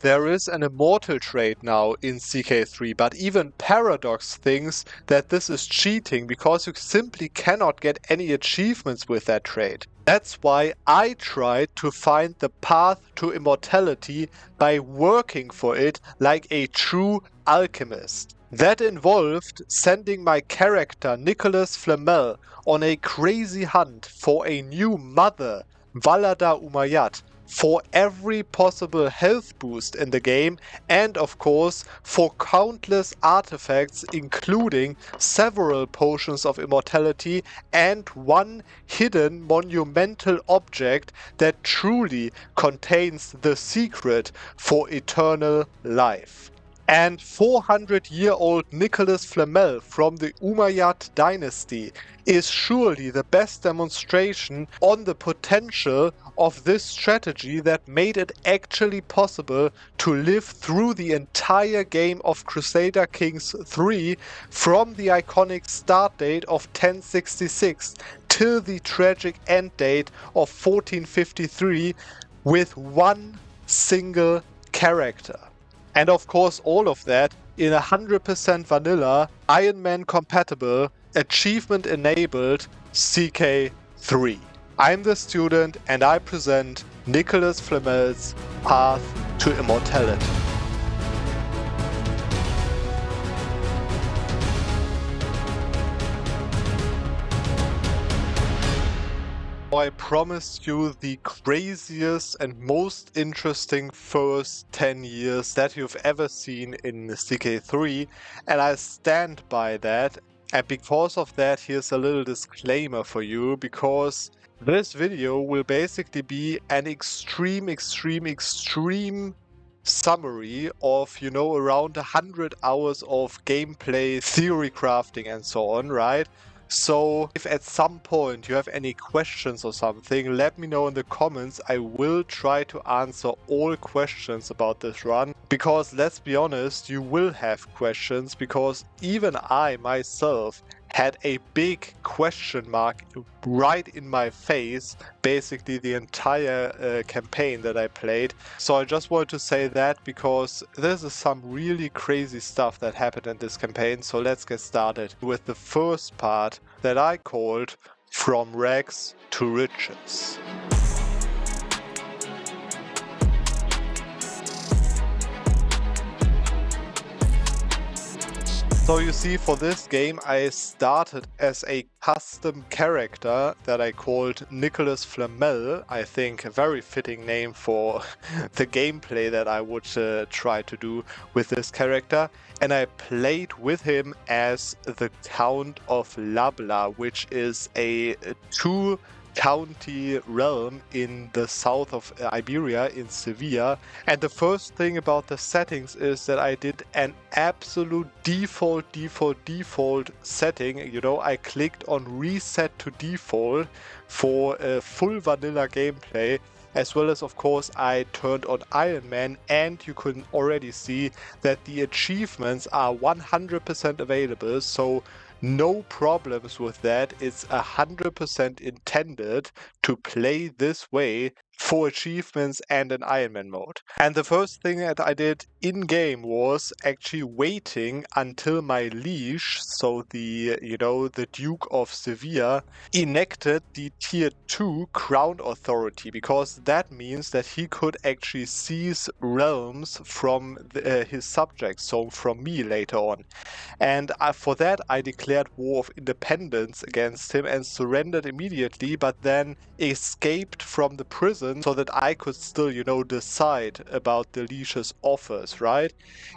there is an immortal trait now in CK3, but even Paradox thinks that this is cheating because you simply cannot get any achievements with that trait. That's why I tried to find the path to immortality by working for it like a true alchemist. That involved sending my character Nicholas Flamel on a crazy hunt for a new mother, Valada Umayyad, for every possible health boost in the game, and of course for countless artifacts, including several potions of immortality and one hidden monumental object that truly contains the secret for eternal life. And 400-year-old Nicholas Flamel from the Umayyad dynasty is surely the best demonstration on the potential of this strategy that made it actually possible to live through the entire game of Crusader Kings 3 from the iconic start date of 1066 till the tragic end date of 1453 with one single character. And of course all of that in 100% vanilla, Iron Man compatible, achievement enabled CK3. I'm the student and I present Nicholas Flamel's Path to Immortality. I promised you the craziest and most interesting first 10 years that you've ever seen in CK3, and I stand by that. And because of that, here's a little disclaimer for you, because this video will basically be an extreme summary of, around 100 hours of gameplay, theory crafting and so on, right? So if at some point you have any questions or something, let me know in the comments. I will try to answer all questions about this run, because let's be honest, you will have questions, because even I myself had a big question mark right in my face basically the entire campaign that I played. So I just wanted to say that because this is some really crazy stuff that happened in this campaign. So let's get started with the first part that I called From Rags to Riches. So you see, for this game I started as a custom character that I called Nicholas Flamel. I think a very fitting name for the gameplay that I would try to do with this character. And I played with him as the Count of Labla, which is a two-county realm in the south of Iberia, in Sevilla. And the first thing about the settings is that I did an absolute default setting. I clicked on reset to default for a full vanilla gameplay, as well as, of course, I turned on Iron Man, and you can already see that the achievements are 100% available, so no problems with that. It's 100% intended to play this way for achievements and an Iron Man mode. And the first thing that I did in-game was actually waiting until my liege, so the Duke of Sevilla, enacted the tier 2 crown authority, because that means that he could actually seize realms from his subjects, so from me later on. And for that I declared war of independence against him and surrendered immediately, but then escaped from the prison so that I could still, decide about the liege's offers, right?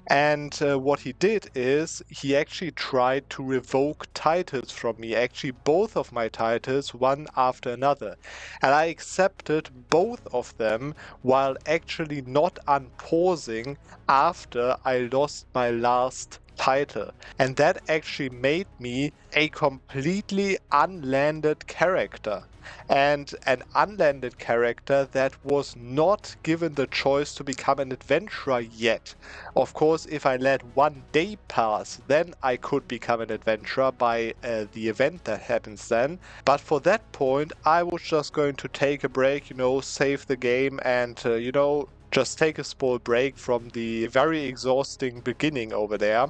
And what he did is he actually tried to revoke titles from me, actually both of my titles, one after another. And I accepted both of them while actually not unpausing after I lost my last title. And that actually made me a completely unlanded character. And an unlanded character that was not given the choice to become an adventurer yet. Of course, if I let one day pass, then I could become an adventurer by the event that happens then. But for that point, I was just going to take a break, save the game and, just take a small break from the very exhausting beginning over there.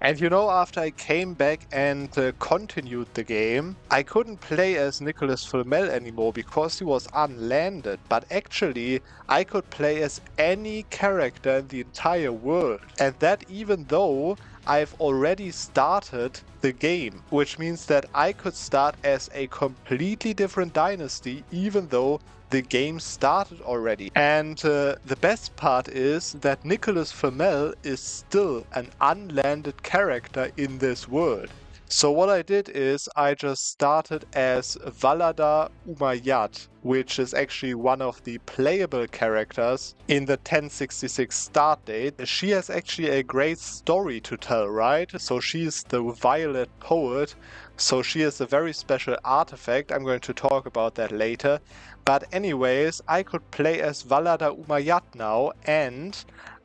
And you know, after I came back and continued the game, I couldn't play as Nicholas Flamel anymore because he was unlanded. But actually, I could play as any character in the entire world. And that even though I've already started the game, which means that I could start as a completely different dynasty, even though the game started already. And the best part is that Nicholas Flamel is still an unlanded character in this world. So what I did is I just started as Valada Umayyad, which is actually one of the playable characters in the 1066 start date. She has actually a great story to tell, right? So she is the Violet Poet. So she is a very special artifact. I'm going to talk about that later. But anyways, I could play as Valada Umayyad now, and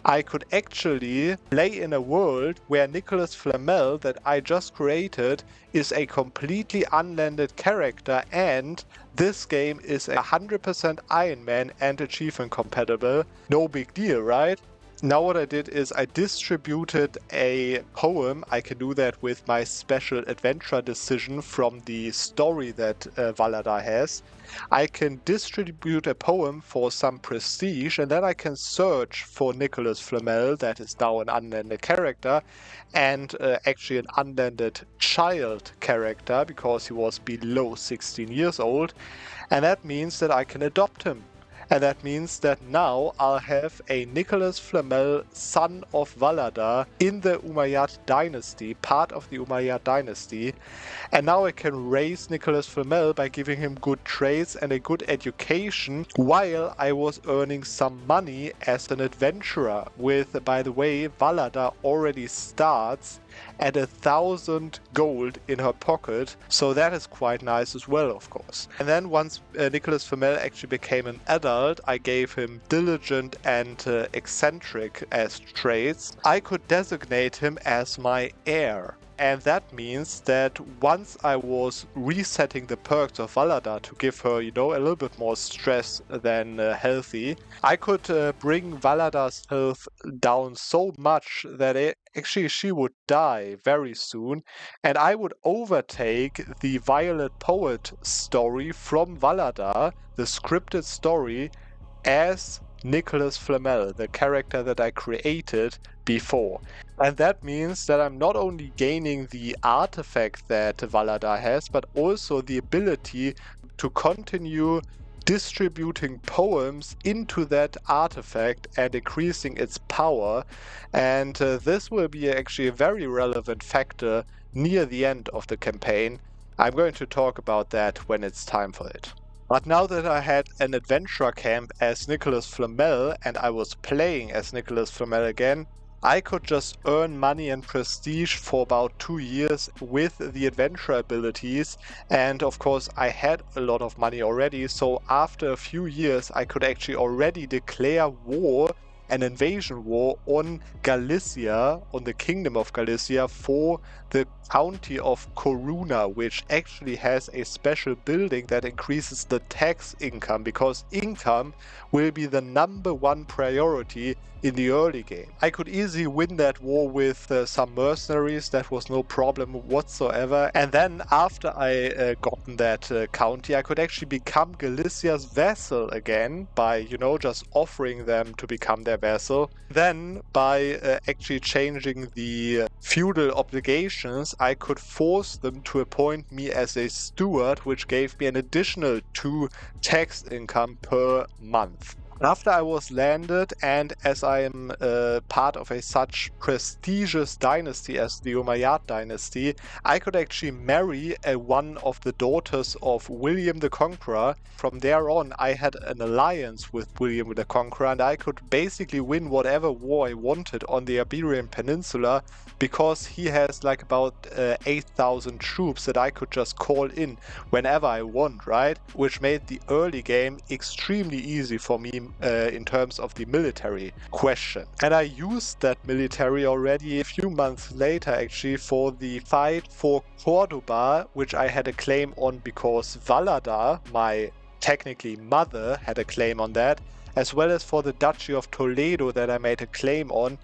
I could actually play in a world where Nicholas Flamel that I just created is a completely unlanded character, and this game is 100% Iron Man and achievement compatible. No big deal, right? Now what I did is I distributed a poem. I can do that with my special adventure decision from the story that Valada has. I can distribute a poem for some prestige, and then I can search for Nicholas Flamel, that is now an unlanded character, and actually an unlanded child character because he was below 16 years old. And that means that I can adopt him. And that means that now I'll have a Nicholas Flamel, son of Valada, in the Umayyad dynasty, part of the Umayyad dynasty. And now I can raise Nicholas Flamel by giving him good traits and a good education while I was earning some money as an adventurer with, by the way, Valada already starts at 1,000 gold in her pocket, so that is quite nice as well, of course. And then once Nicholas Flamel actually became an adult, I gave him diligent and eccentric as traits. I could designate him as my heir. And that means that once I was resetting the perks of Valada to give her, you know, a little bit more stress than healthy, I could bring Valada's health down so much that actually she would die very soon, and I would overtake the Violet Poet story from Valada, the scripted story, as Nicholas Flamel, the character that I created before. And that means that I'm not only gaining the artifact that Valada has, but also the ability to continue distributing poems into that artifact and increasing its power. And this will be actually a very relevant factor near the end of the campaign. I'm going to talk about that when it's time for it. But now that I had an adventure camp as Nicholas Flamel and I was playing as Nicholas Flamel again, I could just earn money and prestige for about 2 years with the adventure abilities, and of course I had a lot of money already, so after a few years I could actually already declare war, an invasion war on Galicia, on the Kingdom of Galicia, for the county of Coruna, which actually has a special building that increases the tax income, because income will be the #1 priority in the early game. I could easily win that war with some mercenaries, that was no problem whatsoever. And then after I gotten that county, I could actually become Galicia's vassal again by, you know, just offering them to become their vassal. Then by actually changing the feudal obligations, I could force them to appoint me as a steward, which gave me an additional 2 tax income per month. After I was landed, and as I am part of a such prestigious dynasty as the Umayyad dynasty, I could actually marry one of the daughters of William the Conqueror. From there on, I had an alliance with William the Conqueror, and I could basically win whatever war I wanted on the Iberian Peninsula, because he has like about 8,000 troops that I could just call in whenever I want, right? Which made the early game extremely easy for me in terms of the military question. And I used that military already a few months later actually for the fight for Cordoba, which I had a claim on because Valada, my technically mother had a claim on that, as well as for the Duchy of Toledo that I made a claim on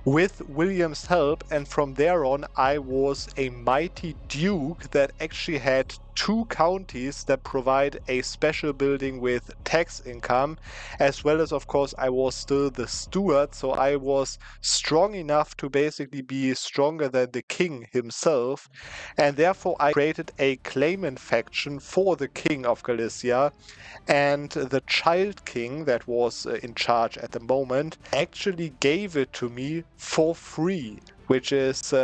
with William's help, and from there on I was a mighty duke that actually had 2 counties that provide a special building with tax income, as well as of course I was still the steward, so I was strong enough to basically be stronger than the king himself, and therefore I created a claimant faction for the king of Galicia. And the child king that was in charge at the moment actually gave it to me for free, which is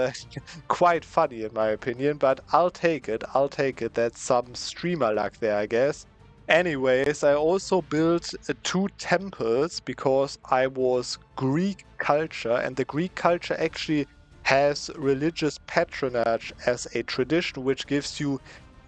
quite funny in my opinion, but I'll take it. I'll take it. That's some streamer luck there, I guess. Anyways, I also built 2 temples because I was Greek culture, and the Greek culture actually has religious patronage as a tradition, which gives you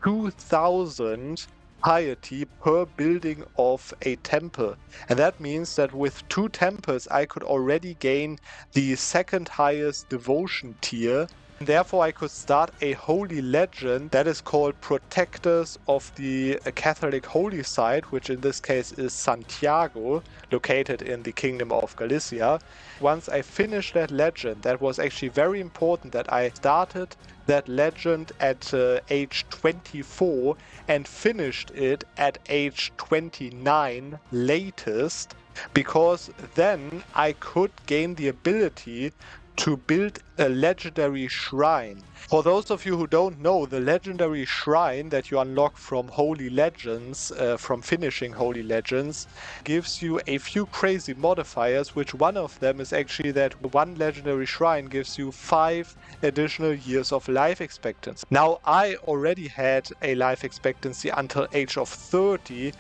2,000 piety per building of a temple. And that means that with 2 temples I could already gain the 2nd highest devotion tier. Therefore I could start a holy legend that is called Protectors of the Catholic Holy Site, which in this case is Santiago, located in the Kingdom of Galicia. Once I finished that legend, that was actually very important that I started that legend at age 24 and finished it at age 29 latest, because then I could gain the ability to build a legendary shrine. For those of you who don't know, the legendary shrine that you unlock from Holy Legends, from finishing Holy Legends, gives you a few crazy modifiers, which one of them is actually that one legendary shrine gives you 5 additional years of life expectancy. Now, I already had a life expectancy until age of 30,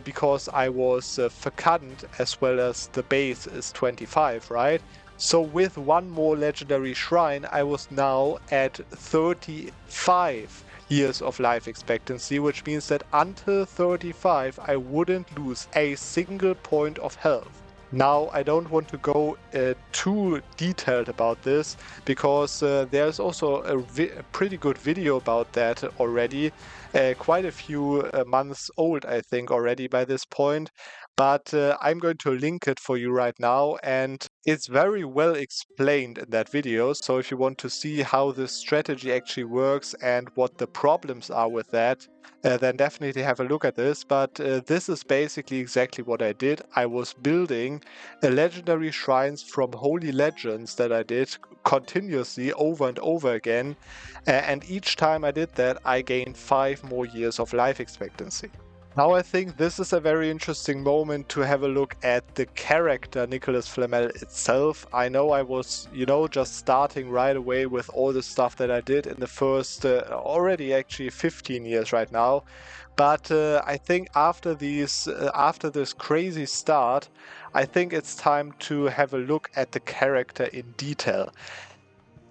because I was fecund, as well as the base is 25, right? So with one more legendary shrine, I was now at 35 years of life expectancy, which means that until 35 I wouldn't lose a single point of health. Now, I don't want to go too detailed about this, because there's also a pretty good video about that already, quite a few months old, I think, already by this point. But I'm going to link it for you right now, and it's very well explained in that video. So if you want to see how this strategy actually works and what the problems are with that, then definitely have a look at this. But this is basically exactly what I did. I was building legendary shrines from Holy Legends that I did continuously over and over again. And each time I did that, I gained 5 more years of life expectancy. Now I think this is a very interesting moment to have a look at the character Nicholas Flamel itself. I know I was, just starting right away with all the stuff that I did in the first, already actually 15 years right now. But I think after this crazy start, I think it's time to have a look at the character in detail.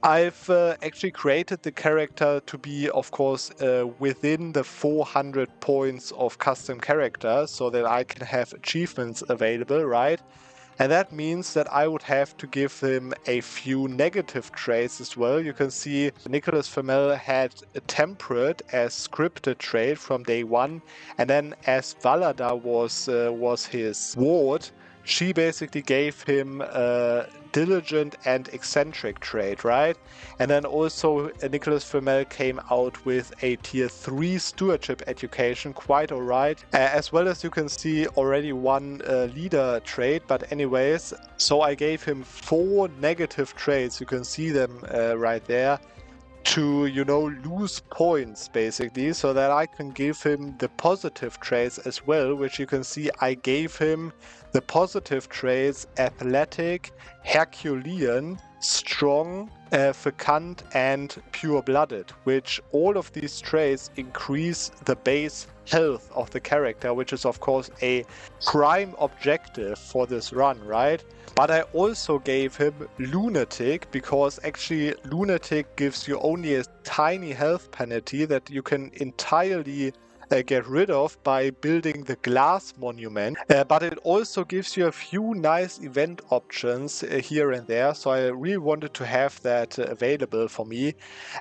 I've actually created the character to be, of course, within the 400 points of custom character, so that I can have achievements available, right? And that means that I would have to give him a few negative traits as well. You can see Nicholas Flamel had a temperate as scripted trait from day 1, and then as Valada was his ward, she basically gave him diligent and eccentric trait, right? And then also Nicholas Flamel came out with a tier 3 stewardship education, quite alright, as well as you can see already one leader trait. But anyways, so I gave him 4 negative traits, you can see them right there, to lose points basically, so that I can give him the positive traits as well, which you can see I gave him the positive traits athletic, Herculean, strong, fecund, and pure-blooded, which all of these traits increase the base health of the character, which is of course a prime objective for this run, right? But I also gave him Lunatic, because actually Lunatic gives you only a tiny health penalty that you can entirely get rid of by building the glass monument, but it also gives you a few nice event options here and there, so I really wanted to have that available for me.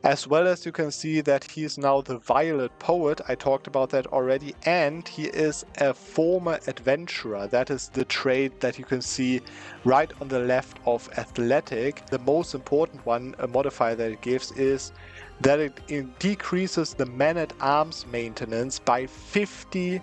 As well as you can see that he's now the Violet Poet, I talked about that already, and he is a former adventurer. That is the trait that you can see right on the left of Athletic. The most important one, a modifier that it gives, is that it decreases the man-at-arms maintenance by 50%.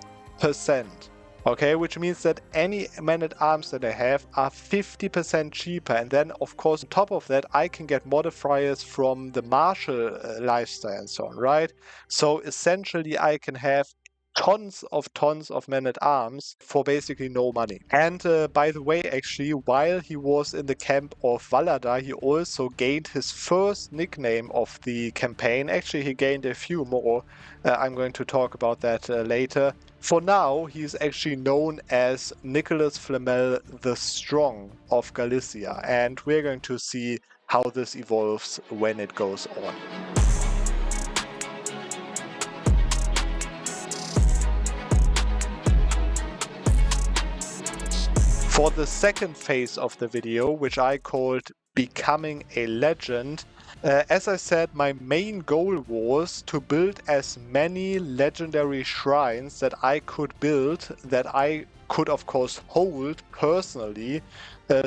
Okay, which means that any man-at-arms that I have are 50% cheaper. And then, of course, on top of that, I can get modifiers from the martial lifestyle and so on, right? So essentially, I can have tons of men-at-arms for basically no money. And by the way, actually, while he was in the camp of Valada, he also gained his first nickname of the campaign. Actually, he gained a few more. I'm going to talk about that later. For now, he's actually known as Nicholas Flamel the Strong of Galicia, and we're going to see how this evolves when it goes on. For the second phase of the video, which I called Becoming a Legend, as I said, my main goal was to build as many legendary shrines that I could build, that I could of course hold personally,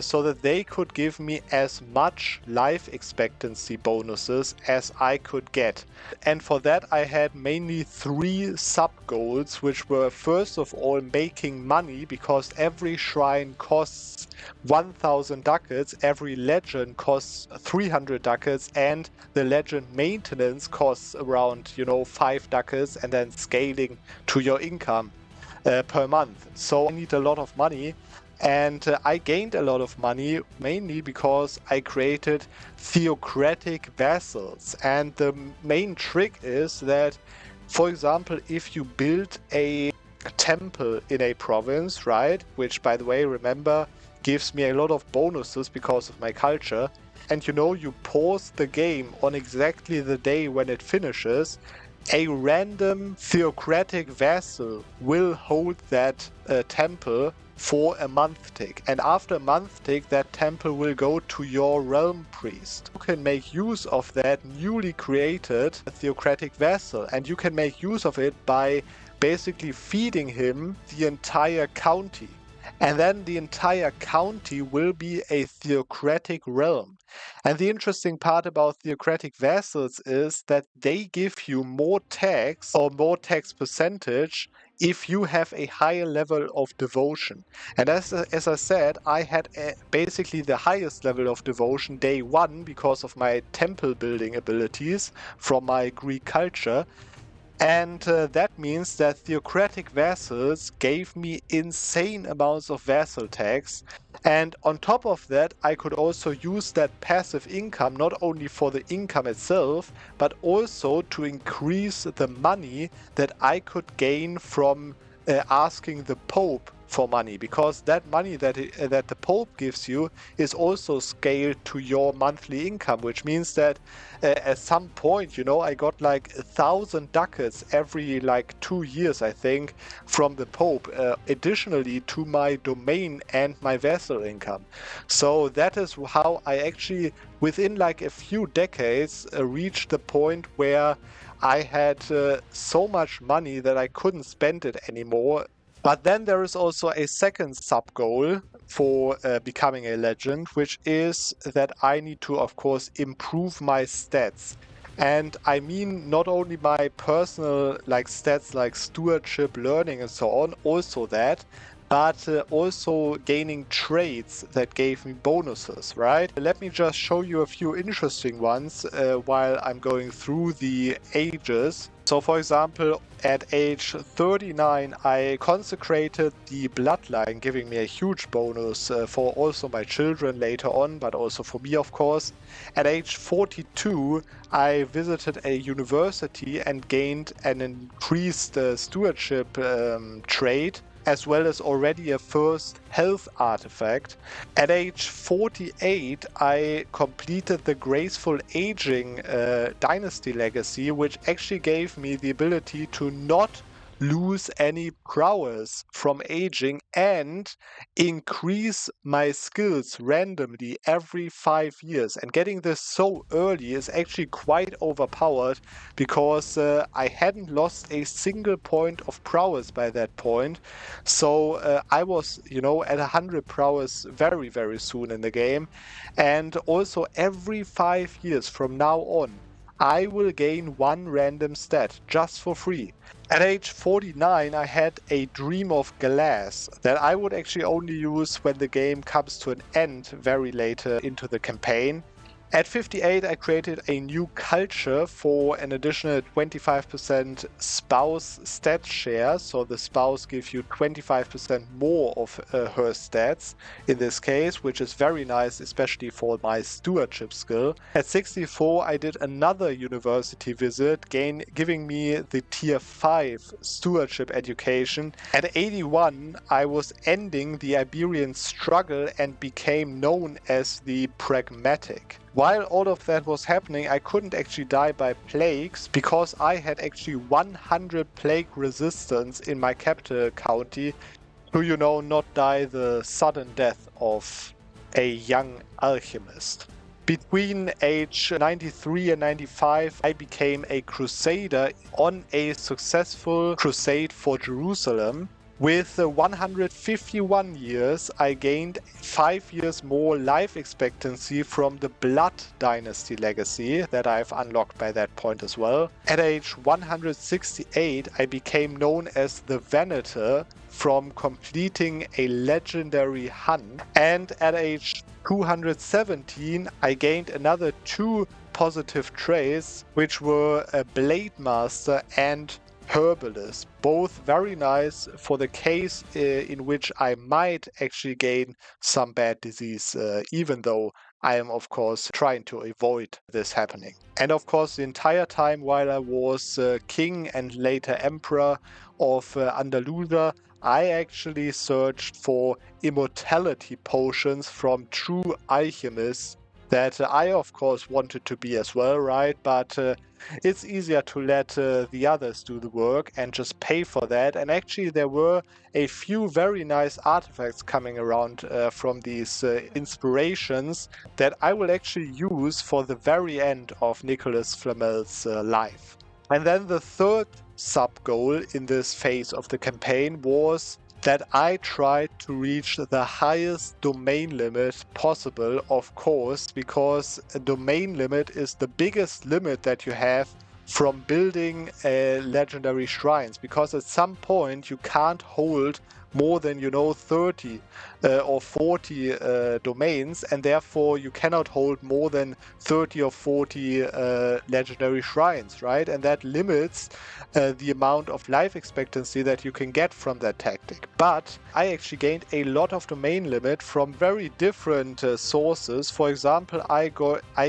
so that they could give me as much life expectancy bonuses as I could get. And for that I had mainly 3 sub-goals, which were first of all making money, because every shrine costs 1000 ducats, every legend costs 300 ducats, and the legend maintenance costs around 5 ducats, and then scaling to your income per month. So I need a lot of money. And I gained a lot of money mainly because I created theocratic vassals. And the main trick is that, for example, if you build a temple in a province, right, which by the way, remember, gives me a lot of bonuses because of my culture, and you pause the game on exactly the day when it finishes, a random theocratic vassal will hold that temple for a month tick, and after a month tick that temple will go to your realm priest. You can make use of that newly created theocratic vassal, and you can make use of it by basically feeding him the entire county, and then the entire county will be a theocratic realm. And the interesting part about theocratic vassals is that they give you more tax or more tax percentage if you have a higher level of devotion. And as I said, I had basically the highest level of devotion day 1 because of my temple building abilities from my Greek culture. And that means that theocratic vassals gave me insane amounts of vassal tax. And on top of that, I could also use that passive income not only for the income itself, but also to increase the money that I could gain from asking the Pope for money, because that money that the Pope gives you is also scaled to your monthly income, which means that at some point, I got like 1,000 ducats every 2 years, I think, from the Pope, additionally to my domain and my vassal income. So that is how I actually, within a few decades, reached the point where I had so much money that I couldn't spend it anymore. But then there is also a second sub-goal for becoming a legend, which is that I need to, of course, improve my stats. And I mean not only my personal stats like stewardship, learning and so on, also that, but also gaining traits that gave me bonuses, right? Let me just show you a few interesting ones while I'm going through the ages. So for example, at age 39, I consecrated the bloodline, giving me a huge bonus for also my children later on, but also for me, of course. At age 42, I visited a university and gained an increased stewardship trait, as well as already a first health artifact. At age 48, I completed the Graceful Aging Dynasty Legacy, which actually gave me the ability to not lose any prowess from aging and increase my skills randomly every 5 years. And getting this so early is actually quite overpowered because I hadn't lost a single point of prowess by that point. So I was, at 100 prowess very, very soon in the game. And also every 5 years from now on, I will gain one random stat just for free. At age 49, I had a dream of glass that I would actually only use when the game comes to an end very later into the campaign. At 58, I created a new culture for an additional 25% spouse stat share. So the spouse gives you 25% more of her stats in this case, which is very nice, especially for my stewardship skill. At 64, I did another university visit, giving me the tier 5 stewardship education. At 81, I was ending the Iberian struggle and became known as the Pragmatic. While all of that was happening, I couldn't actually die by plagues because I had actually 100 plague resistance in my capital county to, not die the sudden death of a young alchemist. Between age 93 and 95, I became a crusader on a successful crusade for Jerusalem. With 151 years, I gained 5 years more life expectancy from the Blood Dynasty legacy that I've unlocked by that point as well. At age 168, I became known as the Venator from completing a legendary hunt. And at age 217, I gained another 2 positive traits, which were a Blade Master and Herbalist, both very nice for the case in which I might actually gain some bad disease, even though I am, of course, trying to avoid this happening. And of course, the entire time while I was king and later emperor of Andalusia, I actually searched for immortality potions from true alchemists that I, of course, wanted to be as well, right? But it's easier to let the others do the work and just pay for that. And actually, there were a few very nice artifacts coming around from these inspirations that I will actually use for the very end of Nicholas Flamel's life. And then the third sub-goal in this phase of the campaign was that I tried to reach the highest domain limit possible, of course, because a domain limit is the biggest limit that you have from building legendary shrines, because at some point you can't hold more than 30 or 40 domains, and therefore you cannot hold more than 30 or 40 legendary shrines, right? And that limits the amount of life expectancy that you can get from that tactic. But I actually gained a lot of domain limit from very different sources. For example, I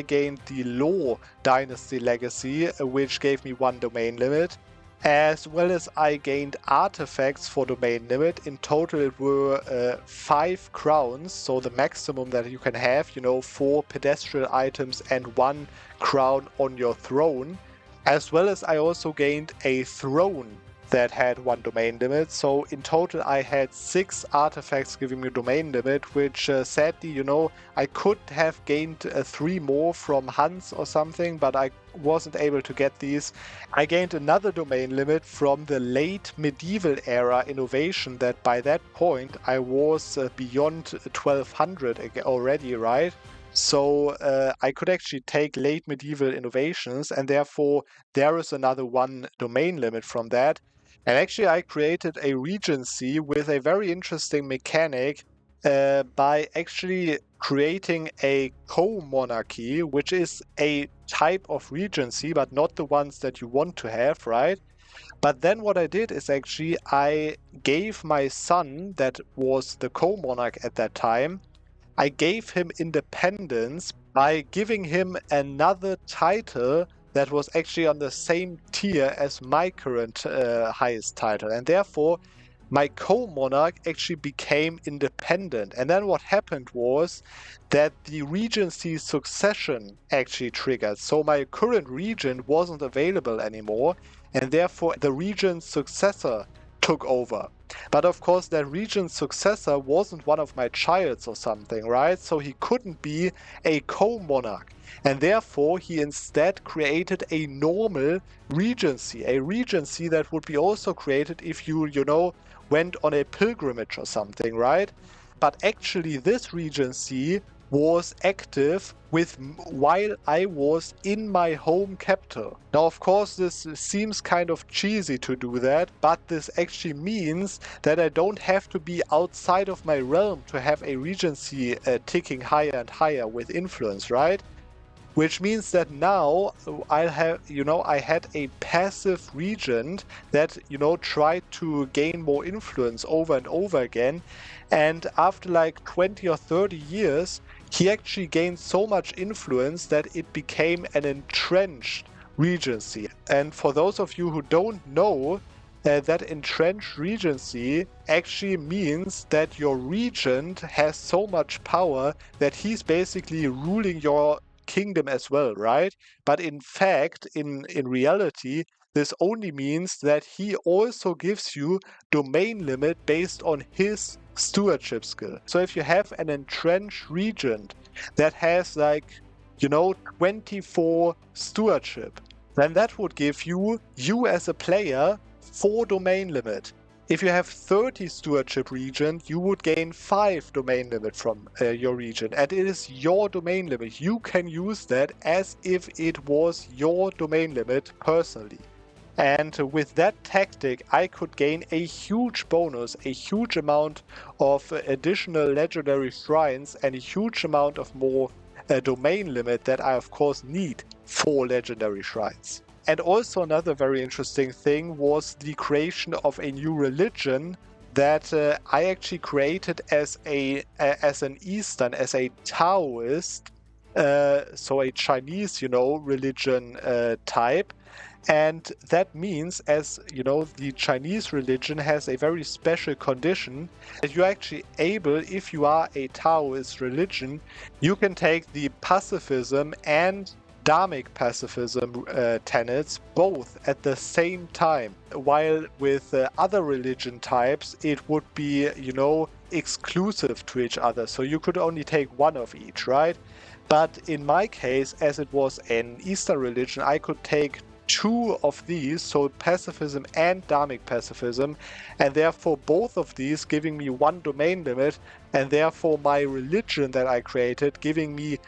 gained the Law Dynasty Legacy, which gave me 1 domain limit, as well as I gained artifacts for domain limit. In total it were 5 crowns, so the maximum that you can have, 4 pedestrian items and 1 crown on your throne. As well as I also gained a throne that had 1 domain limit. So in total I had 6 artifacts giving me domain limit, which sadly, I could have gained 3 more from hunts or something, but I wasn't able to get these. I gained another domain limit from the late medieval era innovation that by that point I was beyond 1200 already, right? So I could actually take late medieval innovations, and therefore there is another 1 domain limit from that. And actually I created a Regency with a very interesting mechanic by actually creating a co-monarchy, which is a type of Regency, but not the ones that you want to have, right? But then what I did is actually I gave my son, that was the co-monarch at that time, I gave him independence by giving him another title that was actually on the same tier as my current highest title. And therefore, my co-monarch actually became independent. And then what happened was that the regency succession actually triggered. So my current regent wasn't available anymore. and therefore the regent's successor took over. But of course that regent's successor wasn't one of my childs or something, right? So he couldn't be a co-monarch. And therefore he instead created a normal regency, a regency that would be also created if you know, went on a pilgrimage or something, right? But actually this regency was active while I was in my home capital. Now, of course, this seems kind of cheesy to do that, but this actually means that I don't have to be outside of my realm to have a regency ticking higher and higher with influence, right? Which means that now I'll have, I had a passive regent that, tried to gain more influence over and over again. And after like 20 or 30 years, he actually gained so much influence that it became an entrenched regency. And for those of you who don't know, that entrenched regency actually means that your regent has so much power that he's basically ruling your kingdom as well, right? But in fact, in reality, this only means that he also gives you domain limit based on his stewardship skill. So if you have an entrenched regent that has like, 24 stewardship, then that would give you as a player 4 domain limit. If you have 30 stewardship regent, you would gain 5 domain limit from your region. And it is your domain limit. You can use that as if it was your domain limit personally. And with that tactic, I could gain a huge bonus, a huge amount of additional legendary shrines, and a huge amount of more domain limit that I, of course, need for legendary shrines. And also another very interesting thing was the creation of a new religion that I actually created as an Eastern, as a Taoist, so a Chinese, religion type. And that means, as you know, the Chinese religion has a very special condition that you're actually able, if you are a Taoist religion, you can take the pacifism and dharmic pacifism tenets both at the same time, while with other religion types it would be, exclusive to each other, so you could only take one of each, right? But in my case, as it was an Eastern religion, I could take 2 of these, so pacifism and dharmic pacifism, and therefore both of these giving me 1 domain limit, and therefore my religion that I created giving me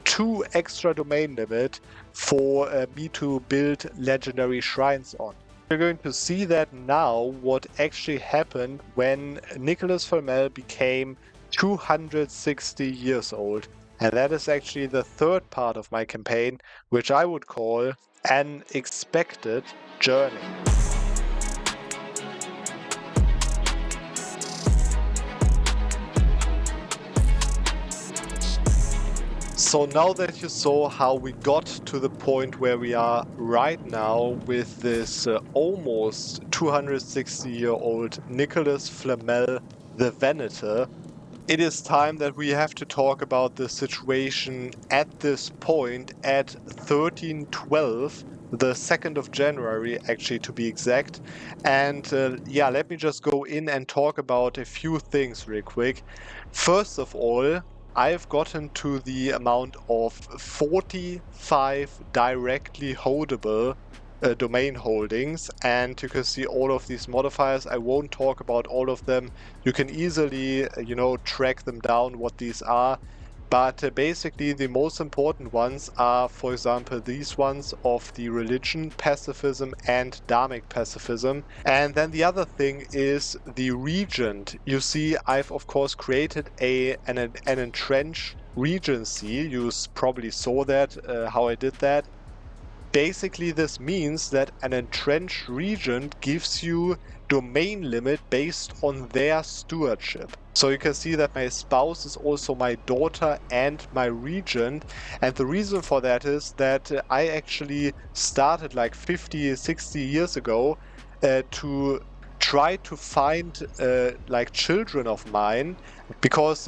2 extra domain limit for me to build legendary shrines on. We're going to see that now what actually happened when Nicholas Flamel became 260 years old. And that is actually the 3rd part of my campaign, which I would call An Expected Journey. So now that you saw how we got to the point where we are right now with this almost 260-year-old Nicholas Flamel the Venator, it is time that we have to talk about the situation at this point at 1312, the 2nd of January, actually, to be exact. And let me just go in and talk about a few things real quick. First of all, I've gotten to the amount of 45 directly holdable domain holdings, and you can see all of these modifiers. I won't talk about all of them. You can easily, track them down what these are. But basically the most important ones are, for example, these ones of the religion, pacifism and dharmic pacifism. And then the other thing is the regent. You see, I've of course created an entrenched regency. You probably saw that, how I did that. Basically, this means that an entrenched regent gives you domain limit based on their stewardship. So you can see that my spouse is also my daughter and my regent. And the reason for that is that I actually started like 50, 60 years ago to try to find like children of mine, because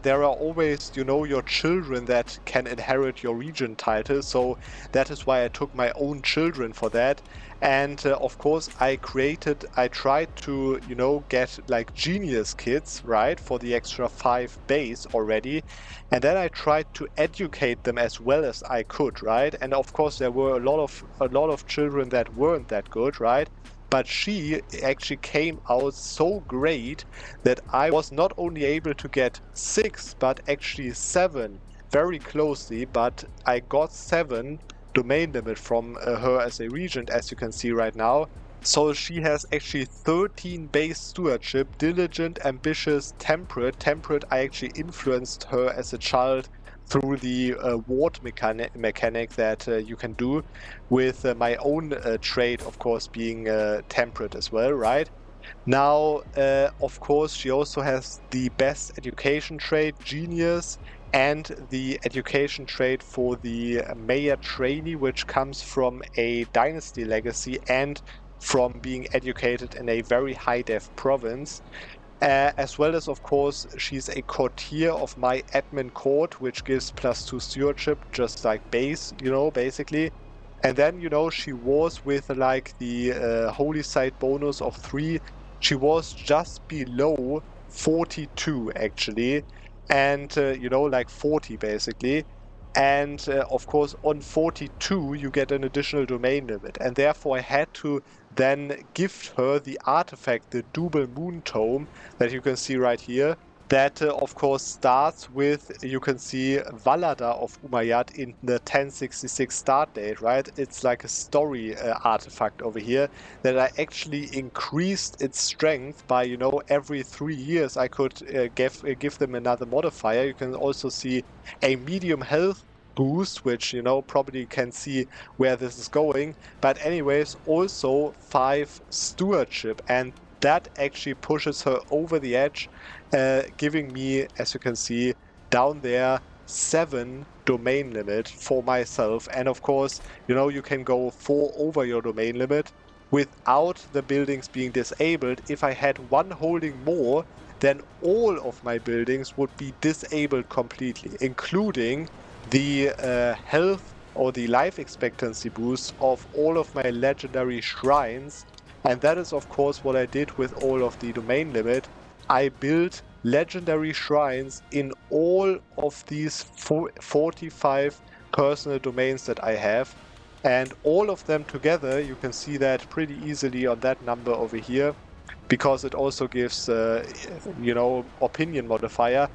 there are always, you know, your children that can inherit your regent title. So that is why I took my own children for that. And of course I tried to, you know, get like genius kids, right, for the extra 5 base already. And then I tried to educate them as well as I could, right? And of course there were a lot of children that weren't that good, right? But she actually came out so great that I was not only able to get 6, but actually 7, very closely. But I got 7 domain limit from her as a regent, as you can see right now. So she has actually 13 base stewardship: diligent, ambitious, temperate. Temperate, I actually influenced her as a child through the ward mechanic that you can do with my own trait, of course, being temperate as well, right? Now, of course, she also has the best education trait, genius, and the education trait for the mayor trainee, which comes from a dynasty legacy and from being educated in a very high def province. As well as, of course, she's a courtier of my admin court, which gives +2 stewardship, just like base, you know, basically. And then, you know, she was with like the holy site bonus of 3. She was just below 42 actually, and you know, like 40 basically. And of course, on 42 you get an additional domain limit, and therefore I had to then gift her the artifact, the Double Moon Tome, that you can see right here. That of course starts with, you can see, Valada of Umayyad in the 1066 start date, right? It's like a story artifact over here that I actually increased its strength by, you know, every 3 years I could give them another modifier. You can also see a medium health boost, which, you know, probably can see where this is going. But anyways, also 5 stewardship, and that actually pushes her over the edge, giving me, as you can see down there, 7 domain limit for myself. And of course, you know, you can go 4 over your domain limit without the buildings being disabled. If I had 1 holding more, then all of my buildings would be disabled completely, including the health or the life expectancy boost of all of my legendary shrines. And that is of course what I did with all of the domain limit. I built legendary shrines in all of these 45 personal domains that I have, and all of them together, you can see that pretty easily on that number over here, because it also gives you know, opinion modifier.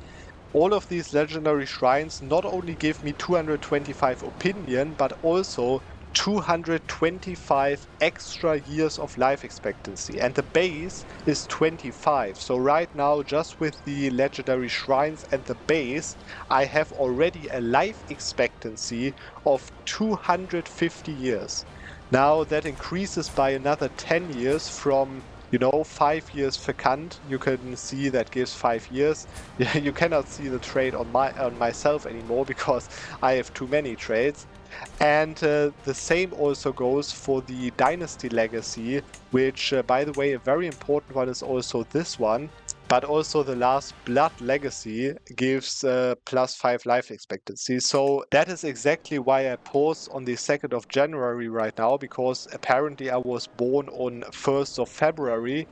All of these legendary shrines not only give me 225 opinion, but also 225 extra years of life expectancy, and the base is 25. So right now, just with the legendary shrines and the base, I have already a life expectancy of 250 years. Now that increases by another 10 years from, you know, 5 years vacant. You can see that gives 5 years. You cannot see the trait on myself anymore because I have too many traits. And the same also goes for the Dynasty Legacy, which, by the way, a very important one is also this one. But also the Last Blood Legacy gives +5 life expectancy. So that is exactly why I paused on the 2nd of January right now, because apparently I was born on 1st of February,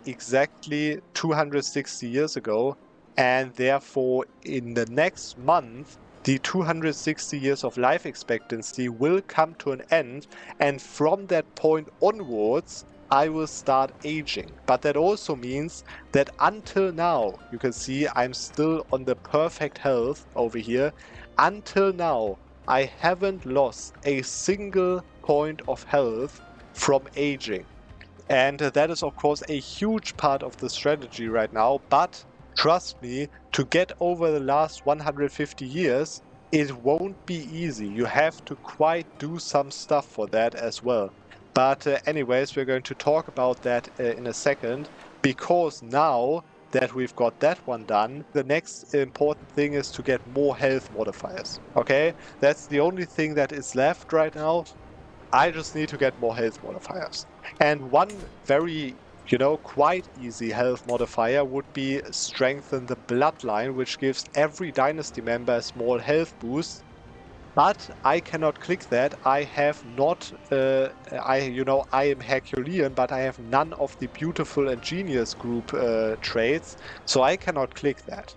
exactly 260 years ago. And therefore, in the next month, the 260 years of life expectancy will come to an end, and from that point onwards, I will start aging. But that also means that until now, you can see I'm still on the perfect health over here. Until now, I haven't lost a single point of health from aging. And that is, of course, a huge part of the strategy right now. But trust me, to get over the last 150 years, it won't be easy. You have to quite do some stuff for that as well. But anyways, we're going to talk about that in a second, because now that we've got that one done, the next important thing is to get more health modifiers. Okay? That's the only thing that is left right now. I just need to get more health modifiers. And one very quite easy health modifier would be strengthen the bloodline, which gives every dynasty member a small health boost. But I cannot click that. I have not, I am Herculean, but I have none of the beautiful and genius group traits, so I cannot click that.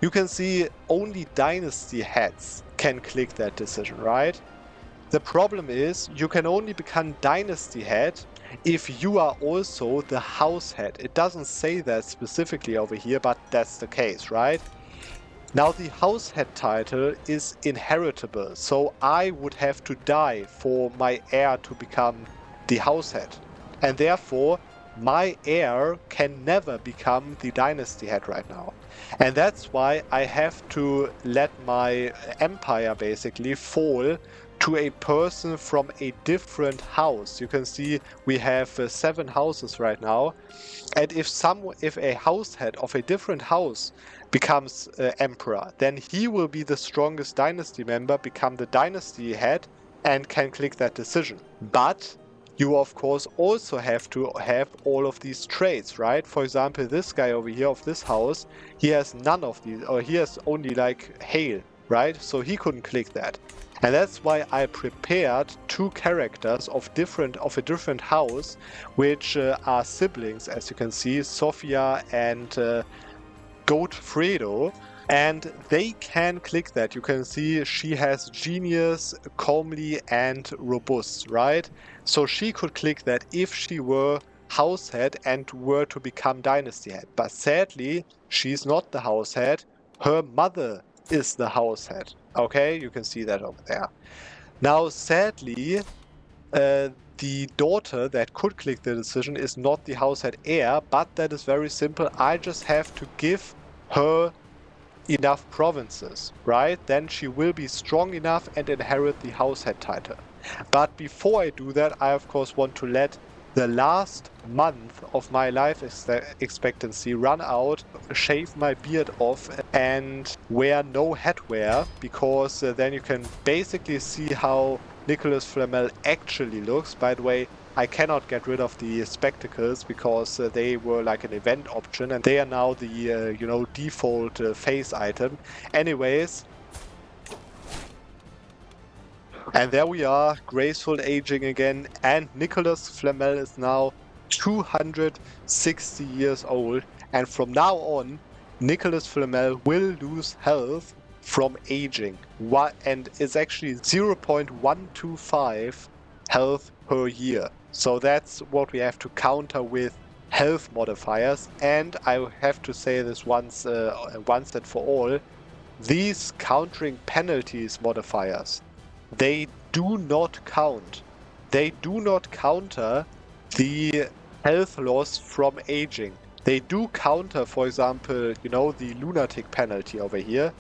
You can see only dynasty heads can click that decision, right? The problem is you can only become dynasty head if you are also the house head. It doesn't say that specifically over here, but that's the case, right? Now the house head title is inheritable, so I would have to die for my heir to become the house head. And therefore, my heir can never become the dynasty head right now. And that's why I have to let my empire basically fall to a person from a different house. You can see we have 7 houses right now. And if a house head of a different house becomes emperor, then he will be the strongest dynasty member, become the dynasty head, and can click that decision. But you of course also have to have all of these traits, right? For example, this guy over here of this house, he has none of these, or he has only like hail, right? So he couldn't click that. And that's why I prepared 2 characters of a different house, which are siblings, as you can see, Sophia and Gottfredo. And they can click that. You can see she has genius, comely, and robust, right? So she could click that if she were house head and were to become dynasty head. But sadly, she's not the house head. Her mother is the house head. Okay, you can see that over there. Now, sadly, the daughter that could click the decision is not the house head heir, but that is very simple. I just have to give her enough provinces, right? Then she will be strong enough and inherit the house head title. But before I do that, I of course want to let the last month of my life expectancy run out, shave my beard off, and wear no headwear, because then you can basically see how Nicholas Flamel actually looks. By the way, I cannot get rid of the spectacles because they were like an event option, and they are now the default face item. Anyways, and there we are, graceful aging again, and Nicholas Flamel is now 260 years old, and from now on, Nicholas Flamel will lose health from aging, and it's actually 0.125 health per year. So that's what we have to counter with health modifiers, and I have to say this once and for all, these countering penalties modifiers, they do not count. They do not counter the health loss from aging. They do counter, for example, the lunatic penalty over here,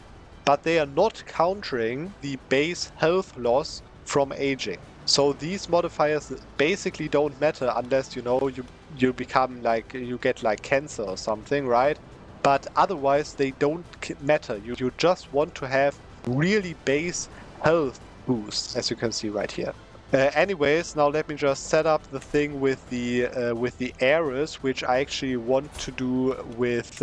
but they are not countering the base health loss from aging. So these modifiers basically don't matter unless you become like, you get like cancer or something, right? But otherwise they don't matter. You just want to have really base health boost, as you can see right here. Anyways, now let me just set up the thing with the heiress, which I actually want to do with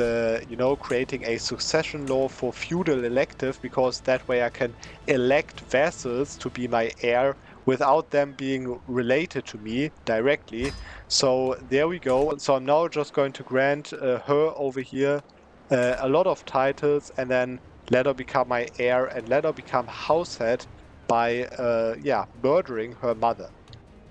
creating a succession law for feudal elective, because that way I can elect vassals to be my heir without them being related to me directly. So there we go. So I'm now just going to grant her over here a lot of titles, and then let her become my heir and let her become house head by murdering her mother.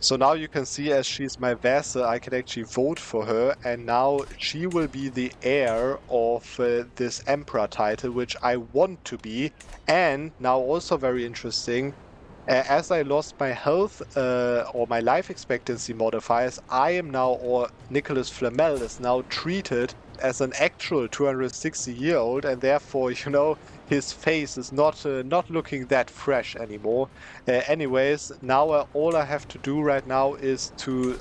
So now you can see, as she's my vassal, I can actually vote for her, and now she will be the heir of this emperor title, which I want to be. And now also very interesting, as I lost my health or my life expectancy modifiers, I am now, or Nicholas Flamel is now treated as an actual 260-year-old, and therefore, his face is not looking that fresh anymore. Anyways, now all I have to do right now is to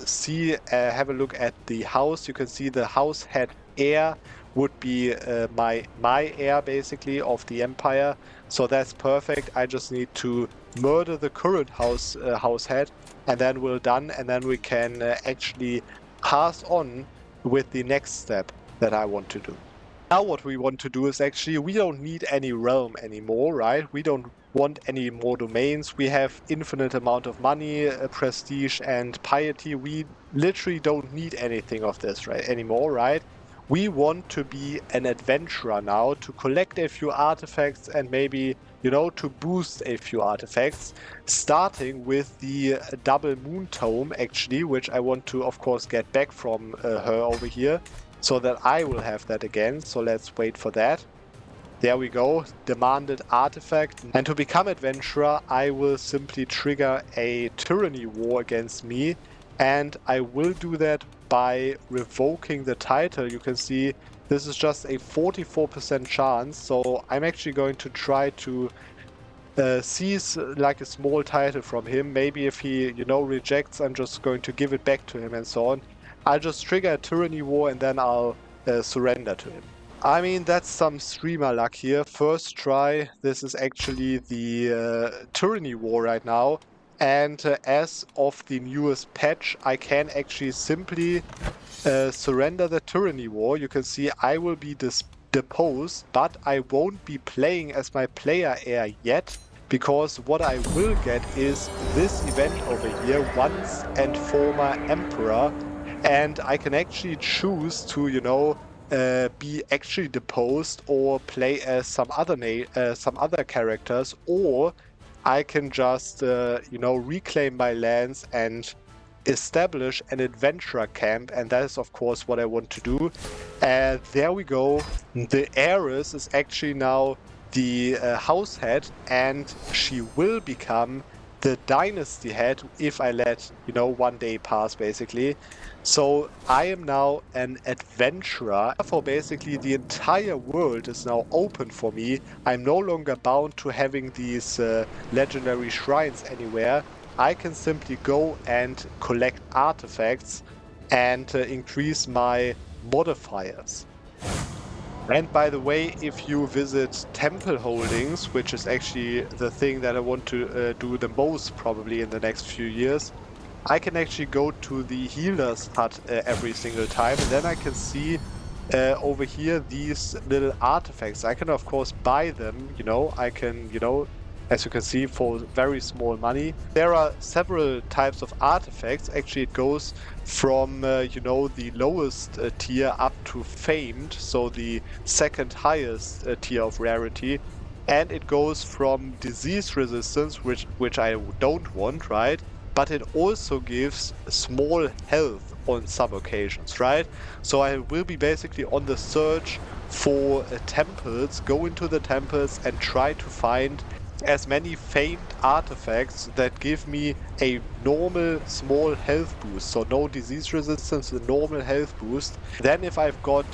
have a look at the house. You can see the house head heir would be my heir, basically, of the empire. So that's perfect. I just need to murder the current house head, and then we're done, and then we can actually pass on with the next step that I want to do. Now what we want to do is actually, we don't need any realm anymore, right? We don't want any more domains. We have infinite amount of money, prestige, and piety. We literally don't need anything of this anymore, right? We want to be an adventurer now, to collect a few artifacts and maybe, to boost a few artifacts, starting with the double moon tome, actually, which I want to, of course, get back from her over here, so that I will have that again. So let's wait for that. There we go, demanded artifact. And to become adventurer, I will simply trigger a tyranny war against me, and I will do that by revoking the title. You can see this is just a 44% chance, so I'm actually going to try to seize like a small title from him. Maybe if he, rejects, I'm just going to give it back to him and so on. I'll just trigger a tyranny war and then I'll surrender to him. I mean, that's some streamer luck here. First try, this is actually the tyranny war right now. And as of the newest patch, I can actually simply surrender the tyranny war. You can see I will be deposed, but I won't be playing as my player heir yet, because what I will get is this event over here, once and former emperor, and I can actually choose to, be actually deposed or play as some other characters, or I can just, reclaim my lands and establish an adventurer camp, and that is of course what I want to do. And there we go. The heiress is actually now the house head, and she will become the dynasty head if I let, one day pass, basically. So I am now an adventurer. Therefore, basically, the entire world is now open for me. I'm no longer bound to having these legendary shrines anywhere. I can simply go and collect artifacts and increase my modifiers. And by the way, if you visit temple holdings, which is actually the thing that I want to do the most probably in the next few years, I can actually go to the healer's hut every single time, and then I can see over here these little artifacts. I can of course buy them, I can, as you can see, for very small money. There are several types of artifacts. Actually, it goes from, the lowest tier up to famed, so the second highest tier of rarity. And it goes from disease resistance, which I don't want, right? But it also gives small health on some occasions, right? So I will be basically on the search for temples, go into the temples and try to find as many famed artifacts that give me a normal small health boost. So no disease resistance, a normal health boost. Then if I've got,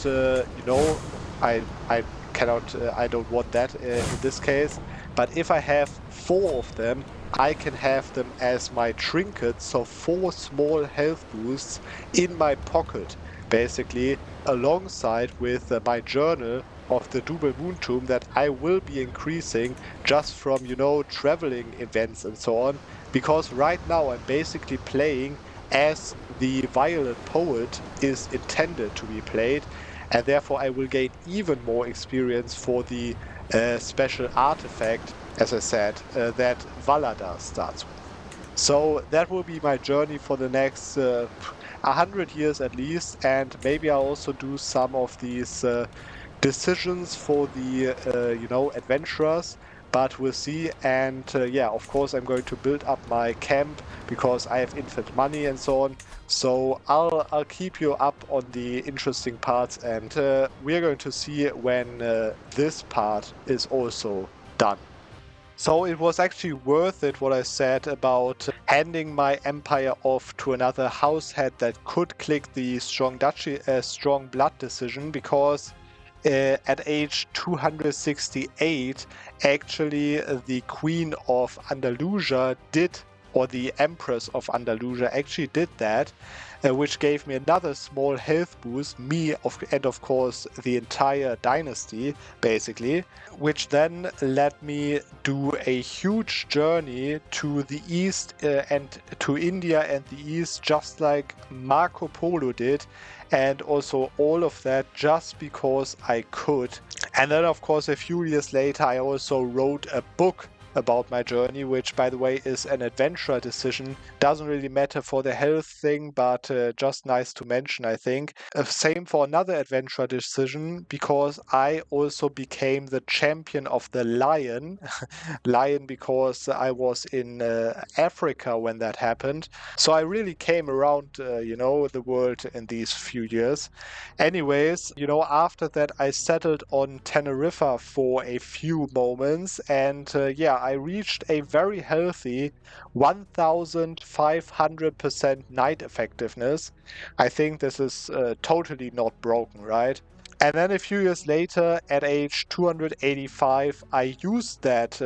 I cannot, I don't want that in this case. But if I have 4 of them, I can have them as my trinkets, so 4 small health boosts in my pocket, basically, alongside with my journal of the double moon tomb that I will be increasing just from, traveling events and so on. Because right now I'm basically playing as the Violet Poet is intended to be played, and therefore I will gain even more experience for the special artifact, as I said, that Valada starts with. So that will be my journey for the next 100 years at least, and maybe I'll also do some of these decisions for the, adventurers, but we'll see. And yeah, of course, I'm going to build up my camp because I have infinite money and so on. So I'll keep you up on the interesting parts, and we're going to see when this part is also done. So it was actually worth it what I said about handing my empire off to another house head that could click the strong blood decision, because at age 268, actually the Queen of Andalusia did or the Empress of Andalusia actually did that, which gave me another small health boost, and of course the entire dynasty, basically, which then let me do a huge journey to the east and to India and the east, just like Marco Polo did, and also all of that just because I could. And then, of course, a few years later, I also wrote a book about my journey, which, by the way, is an adventure decision. Doesn't really matter for the health thing, but just nice to mention, I think. Same for another adventure decision, because I also became the champion of the lion. Lion, because I was in Africa when that happened. So I really came around, the world in these few years. Anyways, after that, I settled on Teneriffa for a few moments, and I reached a very healthy 1500% night effectiveness. I think this is totally not broken, right? And then a few years later, at age 285, I used that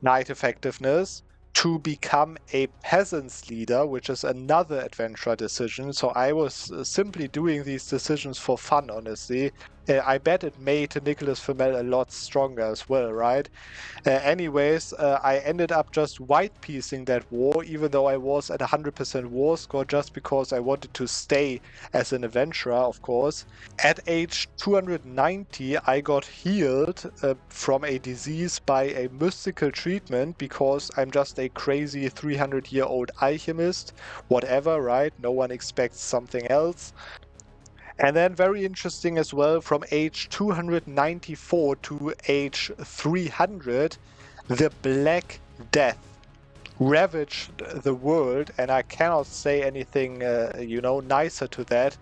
night effectiveness to become a peasants leader, which is another adventure decision. So I was simply doing these decisions for fun, honestly. I bet it made Nicholas Flamel a lot stronger as well, right? Anyways, I ended up just white-piecing that war, even though I was at 100% war score, just because I wanted to stay as an adventurer, of course. At age 290, I got healed from a disease by a mystical treatment, because I'm just a crazy 300-year-old alchemist. Whatever, right? No one expects something else. And then, very interesting as well, from age 294 to age 300, the Black Death ravaged the world, and I cannot say anything, nicer to that,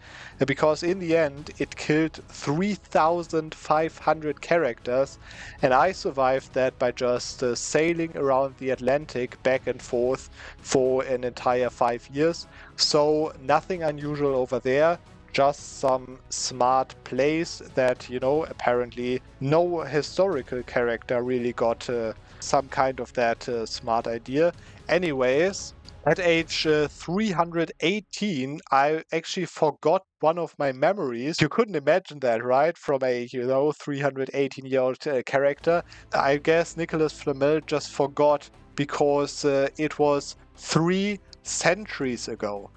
because in the end it killed 3,500 characters, and I survived that by just sailing around the Atlantic back and forth for an entire 5 years. So nothing unusual over there. Just some smart plays that, apparently no historical character really got some kind of that smart idea. Anyways, at age 318, I actually forgot one of my memories. You couldn't imagine that, right? From a, 318-year-old character. I guess Nicholas Flamel just forgot because it was 3 centuries ago.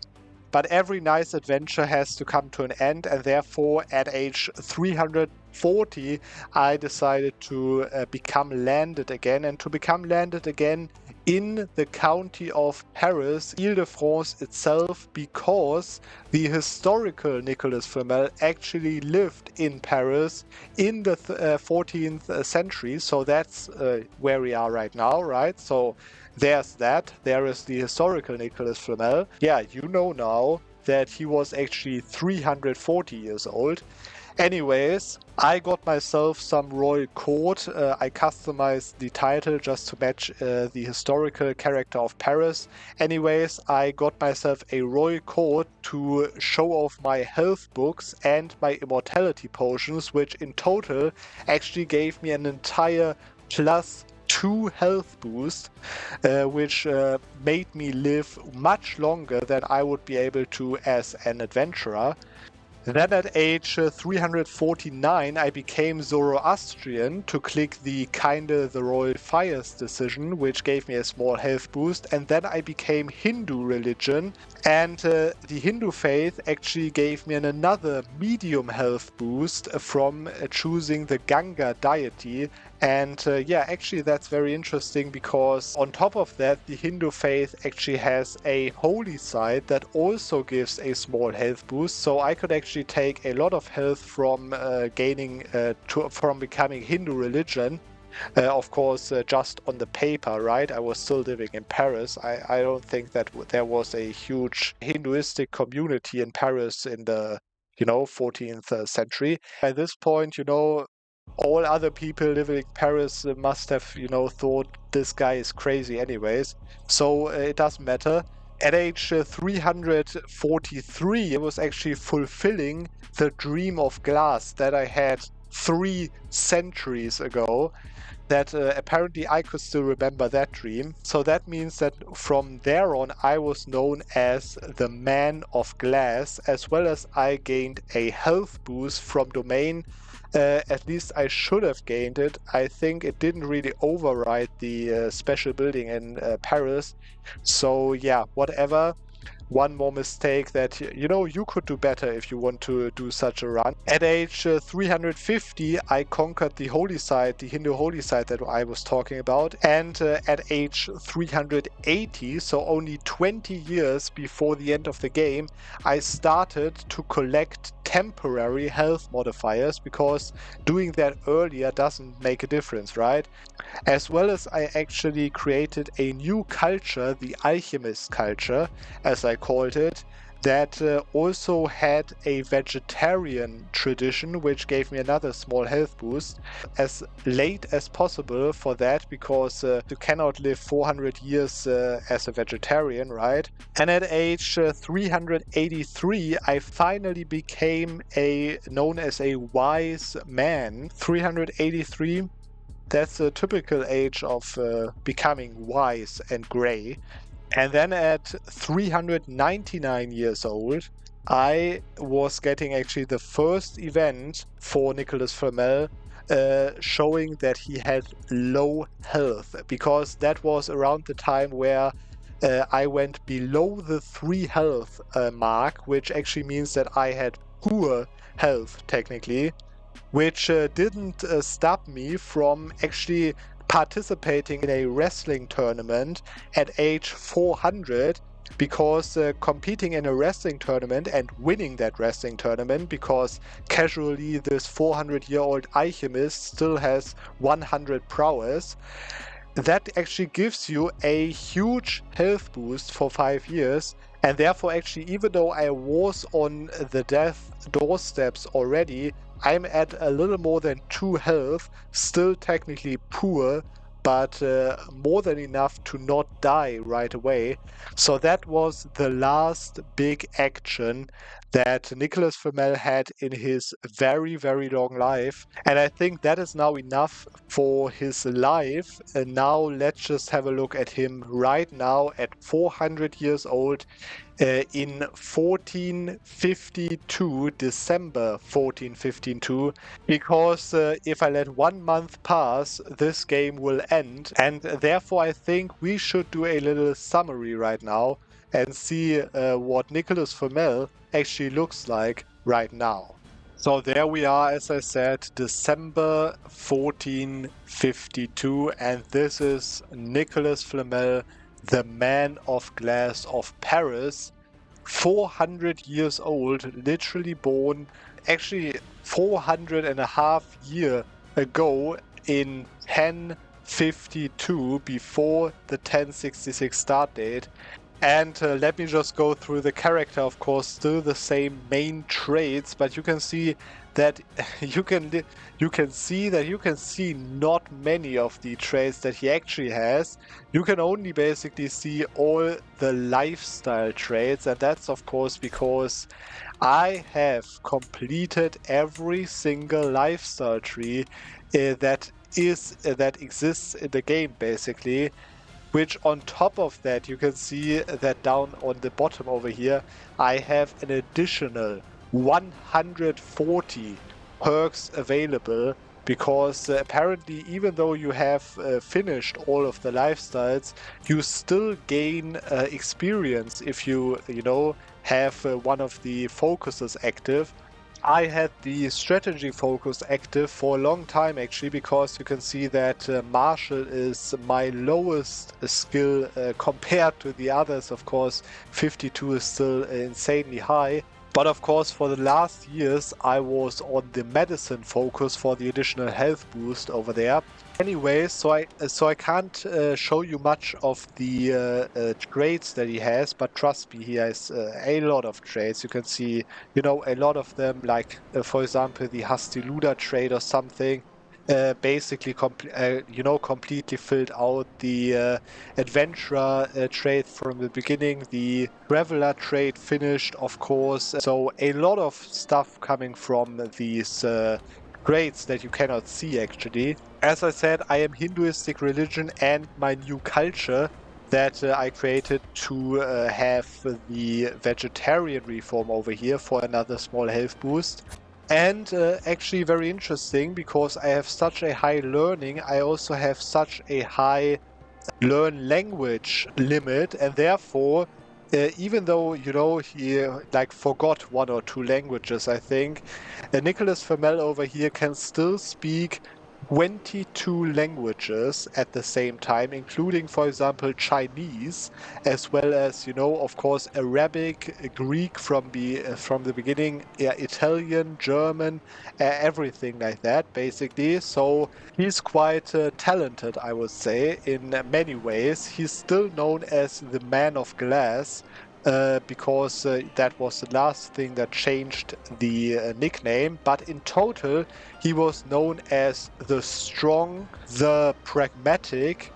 But every nice adventure has to come to an end, and therefore at age 340 I decided to become landed again, and to become landed again in the county of Paris, Ile-de-France itself, because the historical Nicholas Flamel actually lived in Paris in the 14th century. So that's where we are right now, right? So there's that. There is the historical Nicholas Flamel. Yeah, you know now that he was actually 340 years old. Anyways, I got myself some royal court. I customized the title just to match the historical character of Paris. Anyways, I got myself a royal court to show off my health books and my immortality potions, which in total actually gave me an entire +2 health boost, which made me live much longer than I would be able to as an adventurer. Then at age 349, I became Zoroastrian to click the Kinda the Royal Fires decision, which gave me a small health boost. And then I became Hindu religion, and the Hindu faith actually gave me another medium health boost from choosing the Ganga deity. And actually that's very interesting, because on top of that, the Hindu faith actually has a holy site that also gives a small health boost. So I could actually take a lot of health from from becoming Hindu religion. Of course, just on the paper, right? I was still living in Paris. I don't think that there was a huge Hinduistic community in Paris in the 14th century. By this point, all other people living in Paris must have, thought this guy is crazy anyways. So it doesn't matter. At age 343, I was actually fulfilling the dream of glass that I had 3 centuries ago, that apparently I could still remember that dream. So that means that from there on I was known as the Man of Glass, as well as I gained a health boost from domain. At least I should have gained it. I think it didn't really override the special building in Paris. So yeah, whatever. One more mistake that, you know, you could do better if you want to do such a run. At age 350, I conquered the holy site, the Hindu holy site that I was talking about. And at age 380, so only 20 years before the end of the game, I started to collect temporary health modifiers, because doing that earlier doesn't make a difference, right? As well as I actually created a new culture, the alchemist culture, as I called it, that also had a vegetarian tradition, which gave me another small health boost. As late as possible for that, because you cannot live 400 years as a vegetarian, right? And at age 383, I finally became known as a wise man. 383. That's a typical age of becoming wise and gray. And then at 399 years old, I was getting actually the first event for Nicholas Flamel, showing that he had low health, because that was around the time where I went below the 3 health mark, which actually means that I had poor health technically, which didn't stop me from actually participating in a wrestling tournament at age 400, because competing in a wrestling tournament and winning that wrestling tournament, because casually this 400-year-old alchemist still has 100 prowess, that actually gives you a huge health boost for 5 years. And therefore, actually, even though I was on the death doorsteps already, I'm at a little more than 2 health, still technically poor, but more than enough to not die right away. So that was the last big action that Nicholas Flamel had in his very, very long life. And I think that is now enough for his life. And now let's just have a look at him right now at 400 years old. In 1452, December 1452, because if I let 1 month pass, this game will end. And therefore, I think we should do a little summary right now and see what Nicholas Flamel actually looks like right now. So there we are, as I said, December 1452, and this is Nicholas Flamel, the Man of Glass of Paris, 400 years old, literally born actually 400 and a half years ago in 1052, before the 1066 start date. And let me just go through the character. Of course, still the same main traits, but you can see that you can see not many of the traits that he actually has. You can only basically see all the lifestyle traits, and that's of course because I have completed every single lifestyle tree that exists in the game, basically. Which on top of that, you can see that down on the bottom over here, I have an additional 140 perks available, because apparently, even though you have finished all of the lifestyles, you still gain experience if you have one of the focuses active. I had the strategy focus active for a long time, actually, because you can see that martial is my lowest skill compared to the others. Of course, 52 is still insanely high. But of course, for the last years, I was on the medicine focus for the additional health boost over there. Anyway, so I can't show you much of the traits that he has, but trust me, he has a lot of traits. You can see, a lot of them, like, for example, the Hastiluda trait or something. Basically, completely filled out the adventurer trait from the beginning, the traveler trait finished, of course. So a lot of stuff coming from these traits that you cannot see actually. As I said, I am Hinduistic religion and my new culture that I created to have the vegetarian reform over here for another small health boost. And actually very interesting because I have such a high learning, I also have such a high learn language limit, and therefore even though he like forgot 1 or 2 languages, I think Nicholas Flamel over here can still speak 22 languages at the same time, including, for example, Chinese, as well as, of course, Arabic, Greek from the beginning, yeah, Italian, German, everything like that, basically. So he's quite talented, I would say, in many ways. He's still known as the Man of Glass, because that was the last thing that changed the nickname. But in total, he was known as the Strong, the Pragmatic,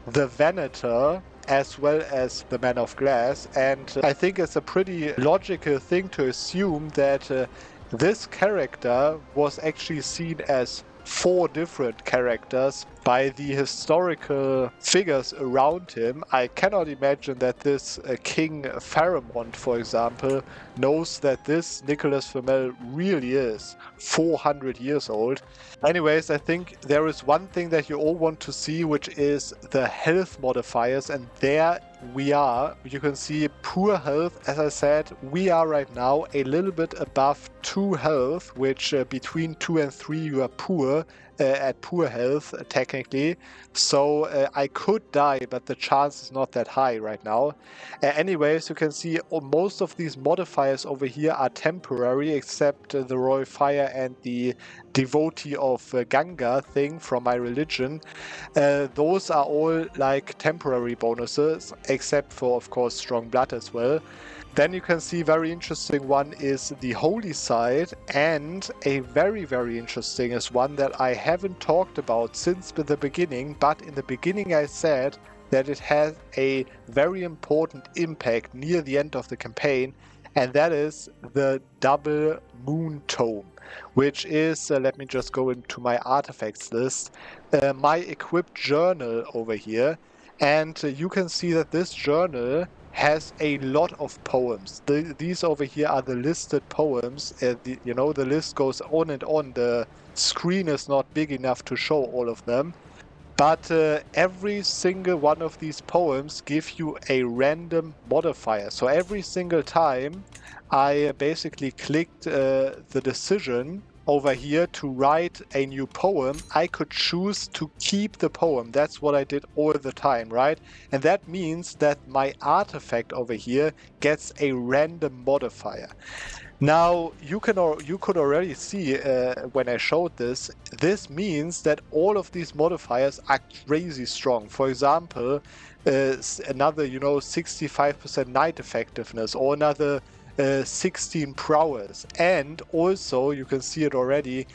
the Venator, as well as the Man of Glass. And I think it's a pretty logical thing to assume that this character was actually seen as 4 different characters by the historical figures around him. I cannot imagine that this King Pharamond, for example, knows that this Nicholas Flamel really is 400 years old. Anyways, I think there is one thing that you all want to see, which is the health modifiers, and there we are. You can see poor health. As I said, we are right now a little bit above 2 health, which between 2 and 3 you are poor, at poor health technically. So I could die, but the chance is not that high right now. Anyways, you can see most of these modifiers over here are temporary, except the Royal Fire and the Devotee of Ganga thing from my religion. Those are all like temporary bonuses, except for, of course, Strong Blood as well. Then you can see very interesting one is the Holy Side, and a very, very interesting is one that I haven't talked about since the beginning, but in the beginning I said that it has a very important impact near the end of the campaign, and that is the Double Moon Tome, which is, let me just go into my artifacts list, my equipped journal over here, and you can see that this journal has a lot of poems. These over here are the listed poems. The list goes on and on. The screen is not big enough to show all of them. But every single one of these poems give you a random modifier. So every single time I basically clicked the decision over here to write a new poem, I could choose to keep the poem. That's what I did all the time, right? And that means that my artifact over here gets a random modifier. Now, you could already see when I showed this, this means that all of these modifiers are crazy strong. For example, another, 65% night effectiveness, or another 16 prowess, and also you can see it already,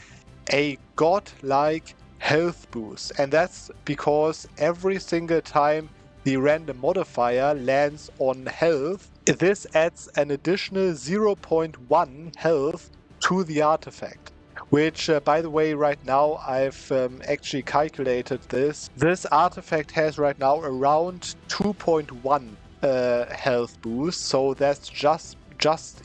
a godlike health boost. And that's because every single time the random modifier lands on health, this adds an additional 0.1 health to the artifact. Which, by the way, right now I've actually calculated this. This artifact has right now around 2.1 health boost, so that's just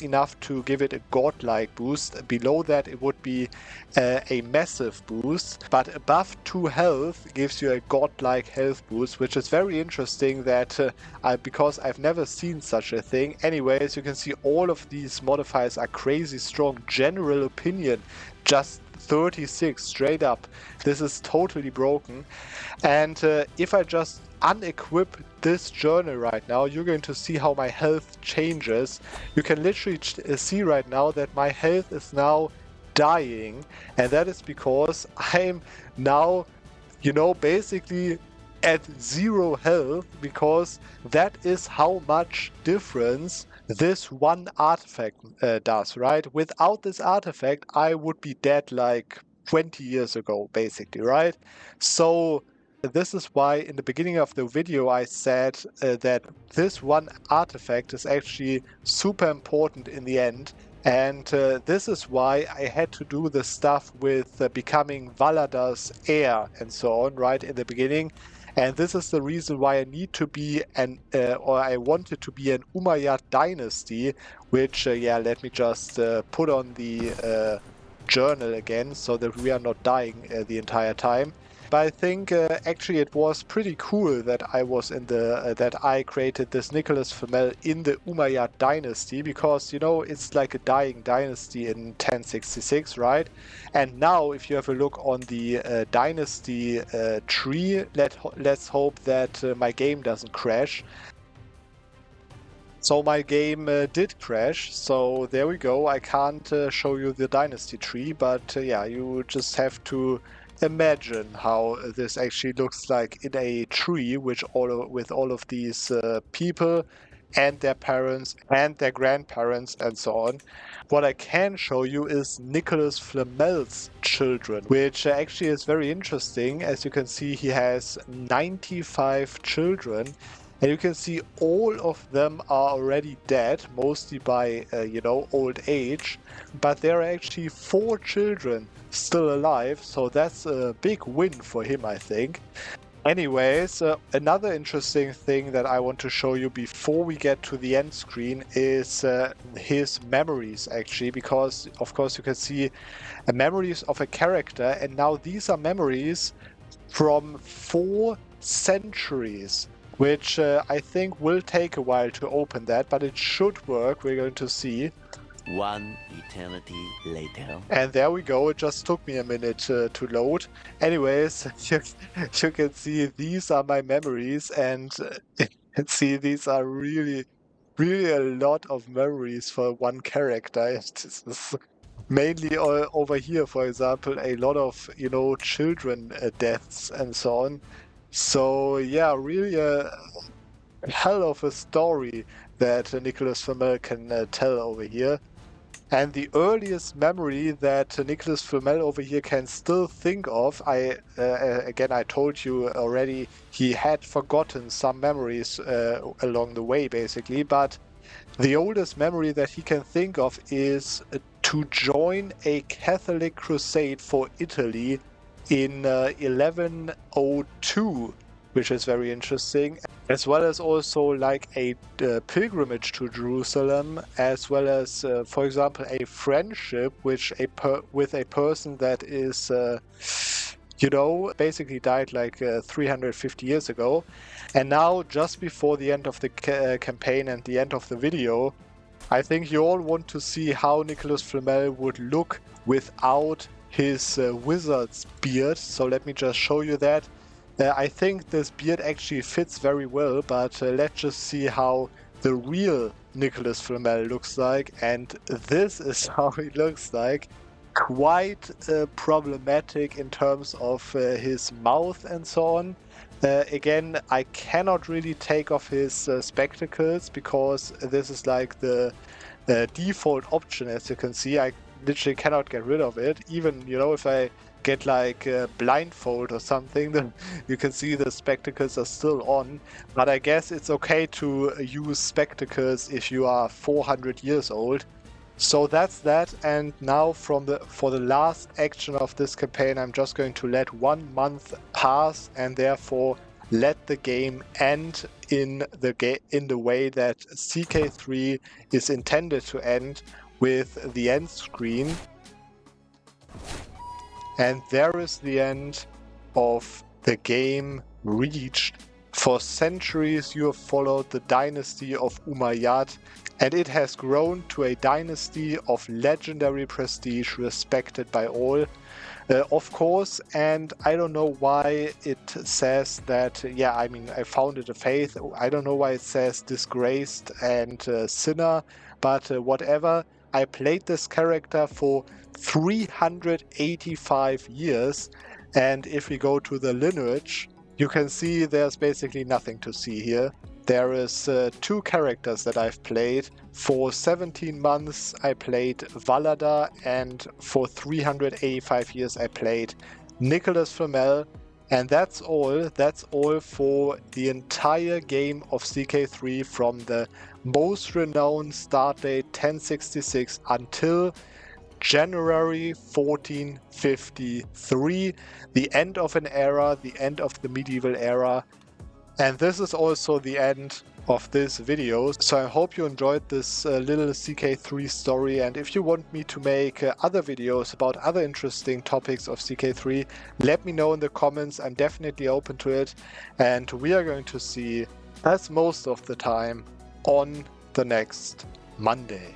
enough to give it a godlike boost. Below that it would be a massive boost, but above 2 health gives you a godlike health boost, which is very interesting that because I've never seen such a thing. Anyways, you can see all of these modifiers are crazy strong. General opinion, just 36 straight up. This is totally broken. And if I just unequip this journal right now, you're going to see how my health changes. You can literally see right now that my health is now dying, and that is because I'm now, basically at 0 health, because that is how much difference this one artifact does, right? Without this artifact, I would be dead like 20 years ago, basically, right? So this is why in the beginning of the video I said that this one artifact is actually super important in the end, And this is why I had to do the stuff with becoming Valadar's heir and so on right in the beginning. And this is the reason why I need to be or I wanted to be an Umayyad dynasty, which, let me just put on the journal again so that we are not dying the entire time. But I think actually it was pretty cool that I was in that I created this Nicholas Flamel in the Umayyad dynasty, because it's like a dying dynasty in 1066, right? And now, if you have a look on the dynasty tree, let's hope that my game doesn't crash. So my game did crash, so there we go. I can't show you the dynasty tree, but you just have to imagine how this actually looks like in a tree, with all of these people and their parents and their grandparents and so on. What I can show you is Nicholas Flamel's children, which actually is very interesting. As you can see, he has 95 children. And you can see all of them are already dead, mostly by, old age. But there are actually 4 children still alive, so that's a big win for him, I think. Anyways, another interesting thing that I want to show you before we get to the end screen is his memories, actually, because, of course, you can see memories of a character, and now these are memories from 4 centuries. Which I think will take a while to open that, but it should work. We're going to see. One eternity later. And there we go. It just took me a minute to load. Anyways, you can see these are my memories, and you can see these are really, really a lot of memories for one character. This is mainly over here, for example, a lot of, children deaths and so on. So yeah, really a hell of a story that Nicholas Flamel can tell over here. And the earliest memory that Nicholas Flamel over here can still think of, I told you already, he had forgotten some memories along the way, basically, but the oldest memory that he can think of is to join a Catholic crusade for Italy in 1102, which is very interesting, as well as also like a pilgrimage to Jerusalem, as well as, for example, a friendship with a person that is, basically died like 350 years ago. And now, just before the end of the campaign and the end of the video, I think you all want to see how Nicholas Flamel would look without his wizard's beard. So let me just show you that. I think this beard actually fits very well, but let's just see how the real Nicholas Flamel looks like. And this is how he looks like. Quite problematic in terms of his mouth and so on. Again, I cannot really take off his spectacles, because this is like the default option. As you can see, I literally cannot get rid of it. Even, if I get like a blindfold or something, then you can see the spectacles are still on. But I guess it's okay to use spectacles if you are 400 years old. So that's that. And now for the last action of this campaign, I'm just going to let 1 month pass, and therefore let the game end in the way that CK3 is intended to end, with the end screen. And there is the end of the game reached. For centuries you have followed the dynasty of Umayyad, and it has grown to a dynasty of legendary prestige, respected by all. Of course, and I don't know why it says that, I founded a faith. I don't know why it says disgraced and sinner, but whatever. I played this character for 385 years, and if we go to the lineage, you can see there's basically nothing to see here. There is 2 characters that I've played. For 17 months I played Valadar, and for 385 years I played Nicholas Flamel. And that's all. That's all for the entire game of CK3 from the most renowned start date 1066 until January 1453, the end of an era, the end of the medieval era. And this is also the end of this video. So I hope you enjoyed this little CK3 story, and if you want me to make other videos about other interesting topics of CK3, let me know in the comments. I'm definitely open to it, and we are going to see, as most of the time, on the next Monday.